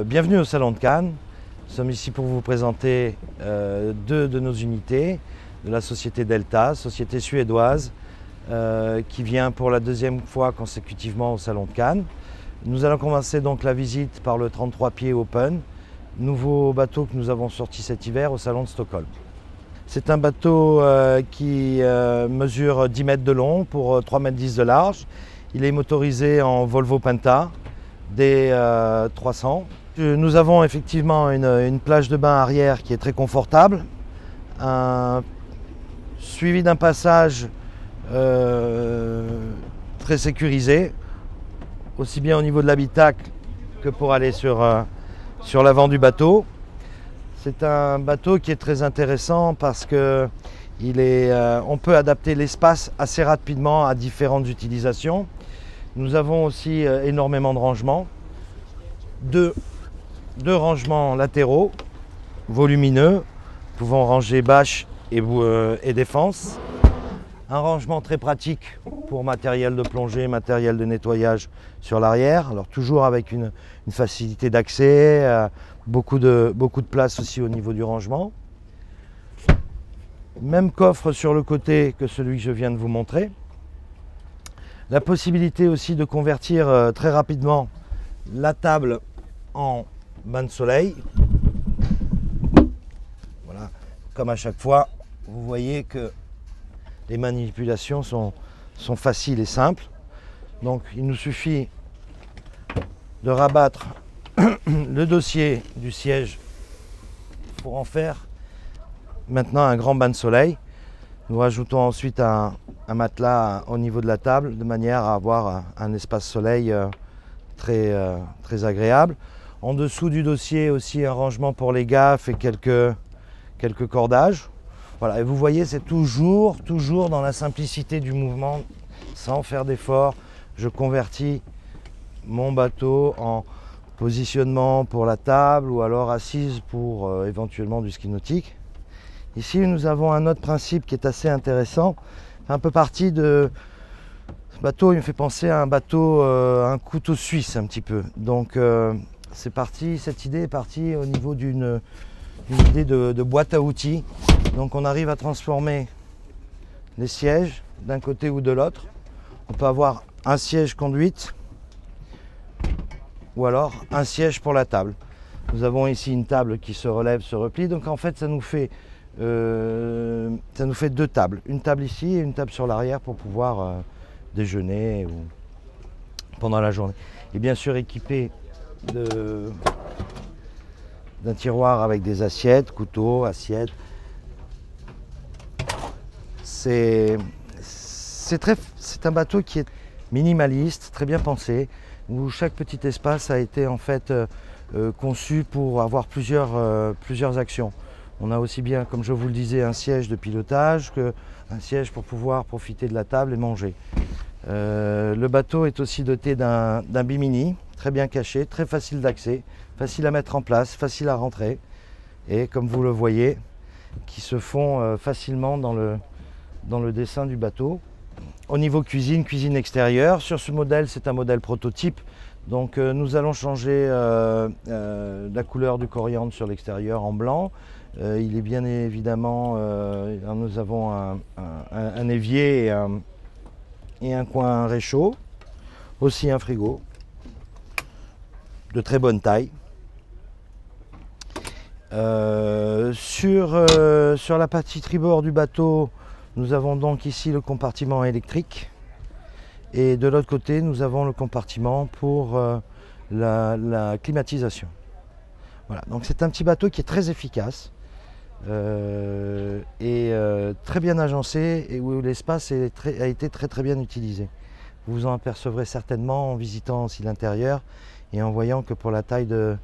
Bienvenue au Salon de Cannes. Nous sommes ici pour vous présenter deux de nos unités de la société Delta, société suédoise, qui vient pour la deuxième fois consécutivement au Salon de Cannes. Nous allons commencer donc la visite par le 33 pieds Open, nouveau bateau que nous avons sorti cet hiver au Salon de Stockholm. C'est un bateau qui mesure 10 mètres de long pour 3,10 mètres de large. Il est motorisé en Volvo Penta D300. Nous avons effectivement une plage de bain arrière qui est très confortable, suivi d'un passage très sécurisé, aussi bien au niveau de l'habitacle que pour aller sur l'avant du bateau. C'est un bateau qui est très intéressant parce que on peut adapter l'espace assez rapidement à différentes utilisations. Nous avons aussi énormément de rangements, deux rangements latéraux volumineux, pouvant ranger bâche et défense. Un rangement très pratique pour matériel de plongée, matériel de nettoyage sur l'arrière, alors toujours avec une facilité d'accès, beaucoup de place aussi au niveau du rangement. Même coffre sur le côté que celui que je viens de vous montrer. La possibilité aussi de convertir très rapidement la table en bain de soleil. Voilà, comme à chaque fois, vous voyez que les manipulations sont faciles et simples. Donc il nous suffit de rabattre le dossier du siège pour en faire maintenant un grand bain de soleil. Nous rajoutons ensuite un matelas au niveau de la table de manière à avoir un espace soleil très agréable. En dessous du dossier aussi un rangement pour les gaffes et quelques cordages. Voilà, et vous voyez, c'est toujours dans la simplicité du mouvement, sans faire d'effort. Je convertis mon bateau en positionnement pour la table ou alors assise pour éventuellement du ski nautique. Ici, nous avons un autre principe qui est assez intéressant. Un peu parti de ce bateau, il me fait penser à un bateau, un couteau suisse un petit peu. Donc, cette idée est partie au niveau d'une idée de boîte à outils. Donc, on arrive à transformer les sièges d'un côté ou de l'autre. On peut avoir un siège conduite ou alors un siège pour la table. Nous avons ici une table qui se relève, se replie. Donc, en fait, ça nous fait deux tables, une table ici et une table sur l'arrière pour pouvoir déjeuner ou pendant la journée. Et bien sûr équipé d'un tiroir avec des assiettes, couteaux, assiettes. C'est un bateau qui est minimaliste, très bien pensé, où chaque petit espace a été en fait conçu pour avoir plusieurs actions. On a aussi bien, comme je vous le disais, un siège de pilotage qu'un siège pour pouvoir profiter de la table et manger. Le bateau est aussi doté d'un bimini, très bien caché, très facile d'accès, facile à mettre en place, facile à rentrer. Et comme vous le voyez, qui se font facilement dans le dessin du bateau. Au niveau cuisine extérieure, sur ce modèle, c'est un modèle prototype. Donc nous allons changer la couleur du coriandre sur l'extérieur en blanc. Il est bien évidemment, nous avons un évier et un coin réchaud, aussi un frigo de très bonne taille. Sur la partie tribord du bateau, nous avons donc ici le compartiment électrique et de l'autre côté nous avons le compartiment pour la climatisation. Voilà, donc c'est un petit bateau qui est très efficace et très bien agencé et où l'espace a été très bien utilisé. Vous vous en apercevrez certainement en visitant aussi l'intérieur et en voyant que pour la taille de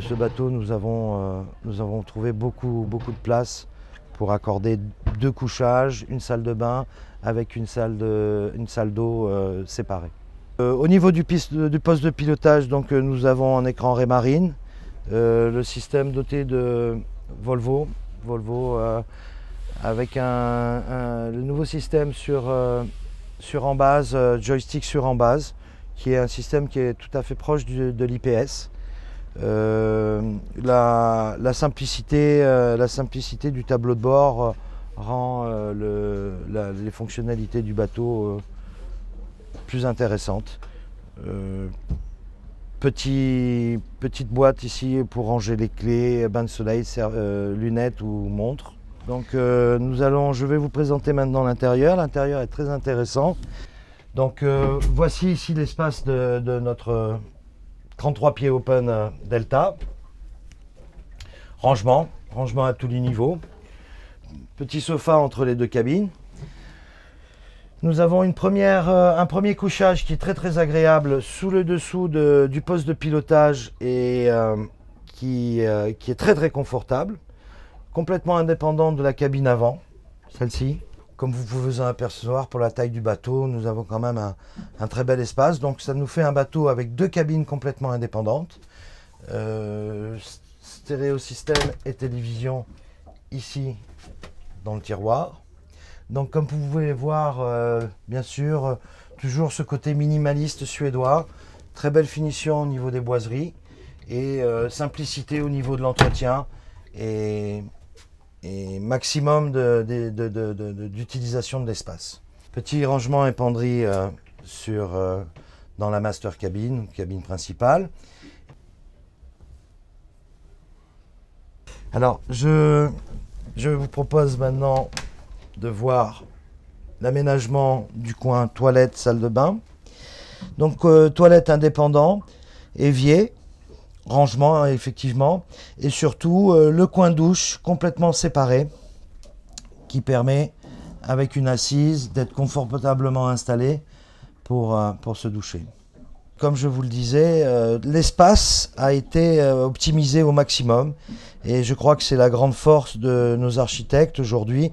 ce bateau, nous avons trouvé beaucoup de place pour accorder deux couchages, une salle de bain avec une salle d'eau séparée. Au niveau du poste de pilotage, donc, nous avons un écran Raymarine, le système doté de Volvo avec le nouveau système sur joystick sur embase, qui est un système qui est tout à fait proche de l'IPS. La simplicité du tableau de bord rend les fonctionnalités du bateau plus intéressantes. Petite boîte ici pour ranger les clés, bain de soleil, lunettes ou montres. Donc je vais vous présenter maintenant l'intérieur. L'intérieur est très intéressant. Donc voici ici l'espace de notre 33 pieds open Delta. Rangement à tous les niveaux. Petit sofa entre les deux cabines. Nous avons un premier couchage qui est très agréable sous le dessous du poste de pilotage et qui est très confortable. Complètement indépendante de la cabine avant, celle-ci. Comme vous pouvez vous en apercevoir, pour la taille du bateau, nous avons quand même un très bel espace. Donc ça nous fait un bateau avec deux cabines complètement indépendantes. Stéréosystème et télévision ici dans le tiroir. Donc comme vous pouvez voir, bien sûr, toujours ce côté minimaliste suédois. Très belle finition au niveau des boiseries et simplicité au niveau de l'entretien et maximum d'utilisation de l'espace. Petit rangement et penderie dans la master cabine principale. Alors je vous propose maintenant de voir l'aménagement du coin toilette, salle de bain. Donc toilette indépendant, évier, rangement effectivement, et surtout le coin douche complètement séparé qui permet avec une assise d'être confortablement installé pour se doucher. Comme je vous le disais, l'espace a été optimisé au maximum et je crois que c'est la grande force de nos architectes aujourd'hui,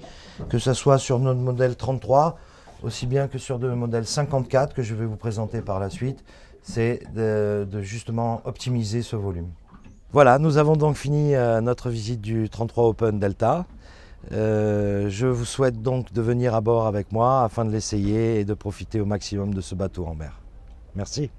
que ce soit sur notre modèle 33, aussi bien que sur le modèle 54 que je vais vous présenter par la suite, c'est de justement optimiser ce volume. Voilà, nous avons donc fini notre visite du 33 Open Delta. Je vous souhaite donc de venir à bord avec moi afin de l'essayer et de profiter au maximum de ce bateau en mer. Merci.